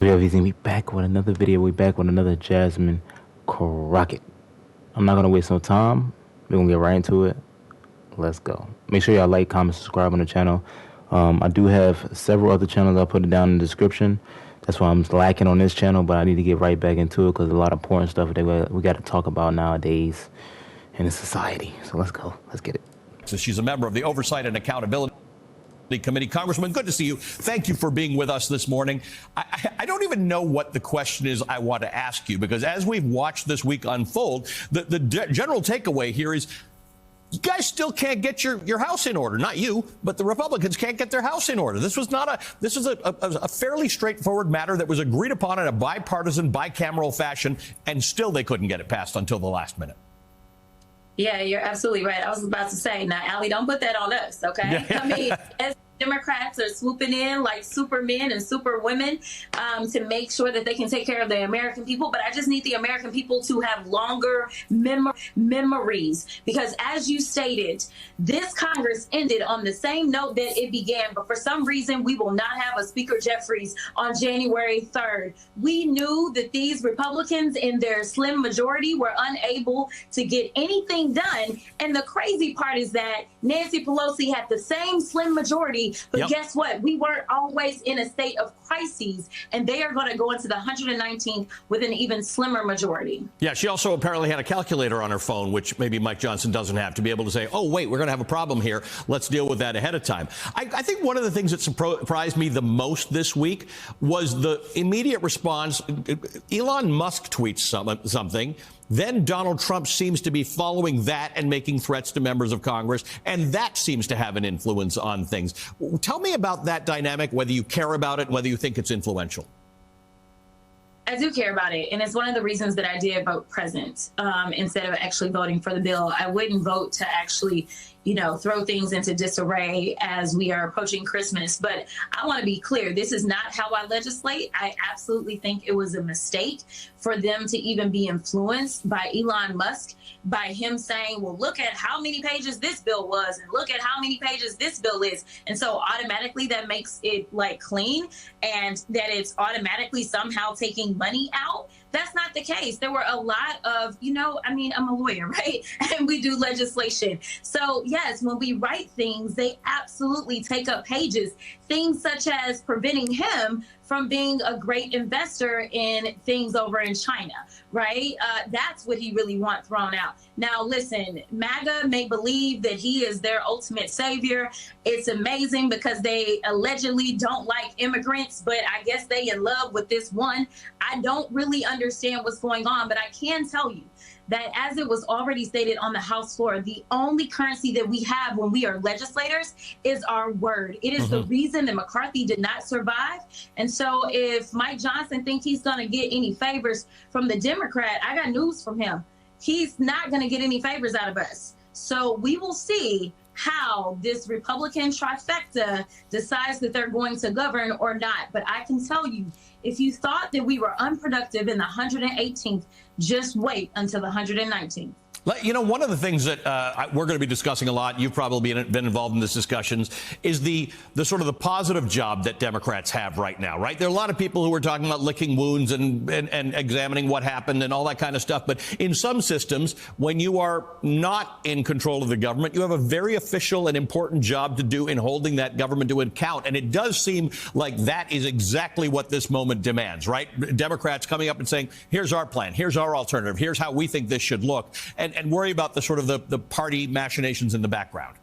Everything. We back with another video. We back with another Jasmine Crockett. I'm not gonna waste no time. We're gonna get right into it. Let's go. Make sure y'all like, comment, subscribe on the channel. I do have several other channels. I'll put it down in the description. That's why I'm lacking on this channel, but I need to get right back into it because a lot of important stuff that we got to talk about nowadays in the society. So let's go. Let's get it. So she's a member of the Oversight and Accountability Committee. Congressman, good to see you. Thank you for being with us this morning. I don't even know what the question is I want to ask you, because as we've watched this week unfold, the general takeaway here is you guys still can't get your house in order. Not you, but the Republicans can't get their house in order. This was a fairly straightforward matter that was agreed upon in a bipartisan, bicameral fashion, and still they couldn't get it passed until the last minute. Yeah, you're absolutely right. I was about to say, now, Allie, don't put that on us, okay? I mean, as Democrats are swooping in like supermen and superwomen to make sure that they can take care of the American people. But I just need the American people to have longer memories, because as you stated, this Congress ended on the same note that it began. But for some reason, we will not have a Speaker Jeffries on January 3rd. We knew that these Republicans in their slim majority were unable to get anything done. And the crazy part is that Nancy Pelosi had the same slim majority. But guess what? We weren't always in a state of crises, and they are going to go into the 119th with an even slimmer majority. Yeah, she also apparently had a calculator on her phone, which maybe Mike Johnson doesn't have, to be able to say, oh, wait, we're going to have a problem here. Let's deal with that ahead of time. I think one of the things that surprised me the most this week was the immediate response. Elon Musk tweets something. Then Donald Trump seems to be following that and making threats to members of Congress, and that seems to have an influence on things. Tell me about that dynamic, whether you care about it, whether you think it's influential. I do care about it, and it's one of the reasons that I did vote present instead of actually voting for the bill. I wouldn't vote to actually, throw things into disarray as we are approaching Christmas. But I want to be clear, this is not how I legislate. I absolutely think it was a mistake for them to even be influenced by Elon Musk, by him saying, well, look at how many pages this bill was, and look at how many pages this bill is. And so automatically that makes it like clean, and that it's automatically somehow taking money out. That's not the case. There were a lot of, I'm a lawyer, right? And we do legislation. So yes, when we write things, they absolutely take up pages. Things such as preventing him from being a great investor in things over in China, right? That's what he really wants thrown out. Now, listen, MAGA may believe that he is their ultimate savior. It's amazing because they allegedly don't like immigrants, but I guess they in love with this one. I don't really understand what's going on, but I can tell you that, as it was already stated on the House floor, the only currency that we have when we are legislators is our word. It is the reason that McCarthy did not survive. And so if Mike Johnson thinks he's going to get any favors from the Democrat, I got news from him. He's not going to get any favors out of us. So we will see how this Republican trifecta decides that they're going to govern or not. But I can tell you, if you thought that we were unproductive in the 118th, just wait until the 119th. One of the things that we're going to be discussing a lot, you've probably been involved in these discussions, is the sort of the positive job that Democrats have right now, right? There are a lot of people who are talking about licking wounds and examining what happened and all that kind of stuff. But in some systems, when you are not in control of the government, you have a very official and important job to do in holding that government to account. And it does seem like that is exactly what this moment demands, right? Democrats coming up and saying, here's our plan, here's our alternative, here's how we think this should look. And worry about the sort of the party machinations in the background.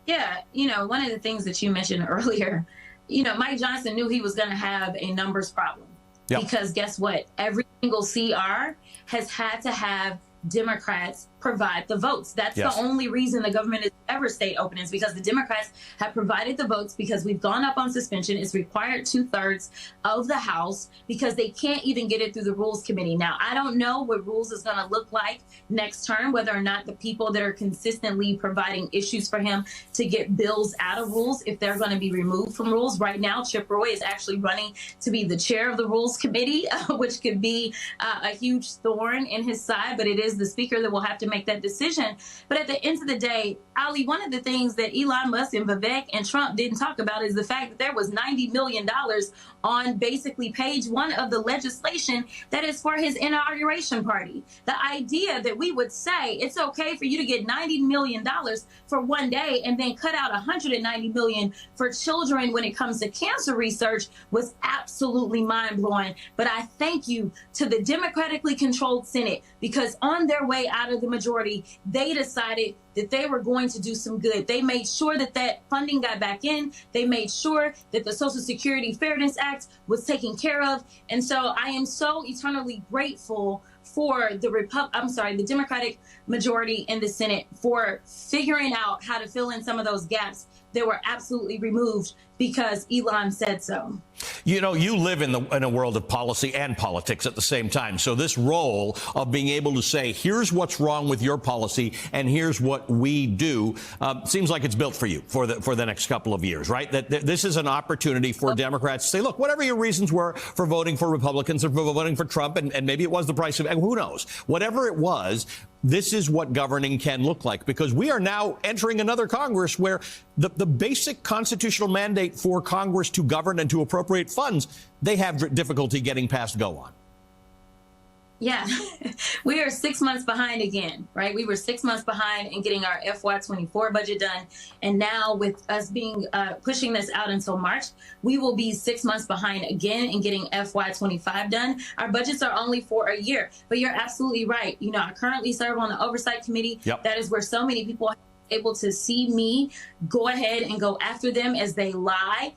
Yeah, one of the things that you mentioned earlier, Mike Johnson knew he was going to have a numbers problem. Yep. Because guess what? Every single CR has had to have Democrats provide the votes. That's the only reason the government is ever stayed open, is because the Democrats have provided the votes, because we've gone up on suspension. It's required 2/3 of the House, because they can't even get it through the Rules Committee. Now, I don't know what Rules is going to look like next term, whether or not the people that are consistently providing issues for him to get bills out of Rules, if they're going to be removed from Rules. Right now, Chip Roy is actually running to be the chair of the Rules Committee, which could be a huge thorn in his side, but it is the Speaker that will have to make that decision. But at the end of the day, Ali, one of the things that Elon Musk and Vivek and Trump didn't talk about is the fact that there was $90 million on basically page 1 of the legislation that is for his inauguration party. The idea that we would say it's okay for you to get $90 million for one day and then cut out $190 million for children when it comes to cancer research was absolutely mind-blowing. But I thank you to the democratically controlled Senate, because on their way out of the majority, they decided that they were going to do some good. They made sure that that funding got back in. They made sure that the Social Security Fairness Act was taken care of. And so I am so eternally grateful for the Democratic majority in the Senate for figuring out how to fill in some of those gaps that were absolutely removed because Elon said so. You know, you live in a world of policy and politics at the same time. So this role of being able to say, here's what's wrong with your policy and here's what we do, seems like it's built for you for the next couple of years, right? That this is an opportunity for Democrats to say, look, whatever your reasons were for voting for Republicans or for voting for Trump, and maybe it was the price of, who knows, whatever it was, this is what governing can look like, because we are now entering another Congress where the basic constitutional mandate for Congress to govern and to appropriate funds, they have difficulty getting past go on. Yeah, we are 6 months behind again, right? We were 6 months behind in getting our FY24 budget done. And now with us being pushing this out until March, we will be 6 months behind again in getting FY25 done. Our budgets are only for a year, but you're absolutely right. You know, I currently serve on the Oversight Committee. Yep. That is where so many people are able to see me go ahead and go after them as they lie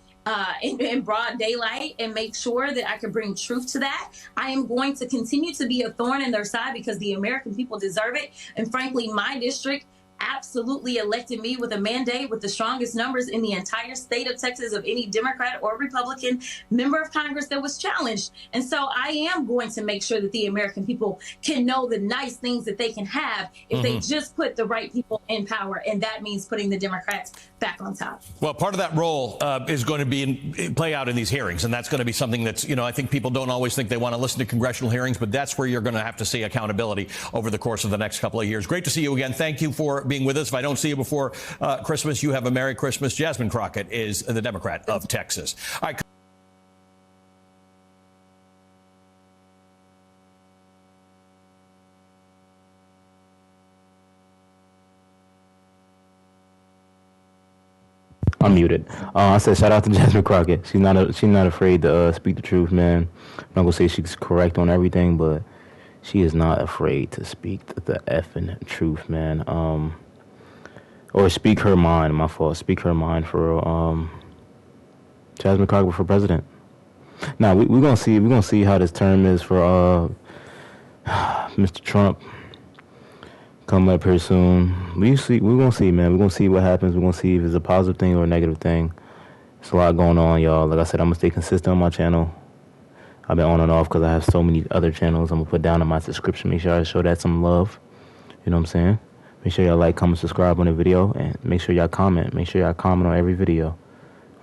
in broad daylight and make sure that I can bring truth to that. I am going to continue to be a thorn in their side because the American people deserve it. And frankly, my district absolutely elected me with a mandate with the strongest numbers in the entire state of Texas of any Democrat or Republican member of Congress that was challenged. And so I am going to make sure that the American people can know the nice things that they can have if they just put the right people in power. And that means putting the Democrats back on top. Well, part of that role is going to play out in these hearings. And that's going to be something that's, you know, I think people don't always think they want to listen to congressional hearings, but that's where you're going to have to see accountability over the course of the next couple of years. Great to see you again. Thank you for being with us. If I don't see you before Christmas, you have a Merry Christmas. Jasmine Crockett is the Democrat of Texas. All right. I'm muted. I said shout out to Jasmine Crockett. She's not afraid to speak the truth, man. I'm not gonna say she's correct on everything, but she is not afraid to speak the effing truth, man. Or speak her mind. My fault. Speak her mind for Jasmine Crockett for president. Now we're gonna see. We're gonna see how this term is for Mr. Trump. Come up here soon. We're gonna see, man. We're gonna see what happens. We're gonna see if it's a positive thing or a negative thing. There's a lot going on, y'all. Like I said, I'm gonna stay consistent on my channel. I've been on and off because I have so many other channels. I'm gonna put down in my description. Make sure I show that some love. You know what I'm saying? Make sure y'all like, comment, subscribe on the video, and make sure y'all comment. Make sure y'all comment on every video. You know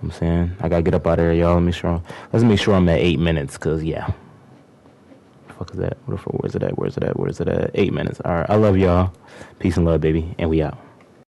what I'm saying? I gotta get up out of here, y'all. Let's make sure I'm at 8 minutes, cause yeah. Fuck is that? Where's it at? 8 minutes. All right. I love y'all. Peace and love, baby. And we out.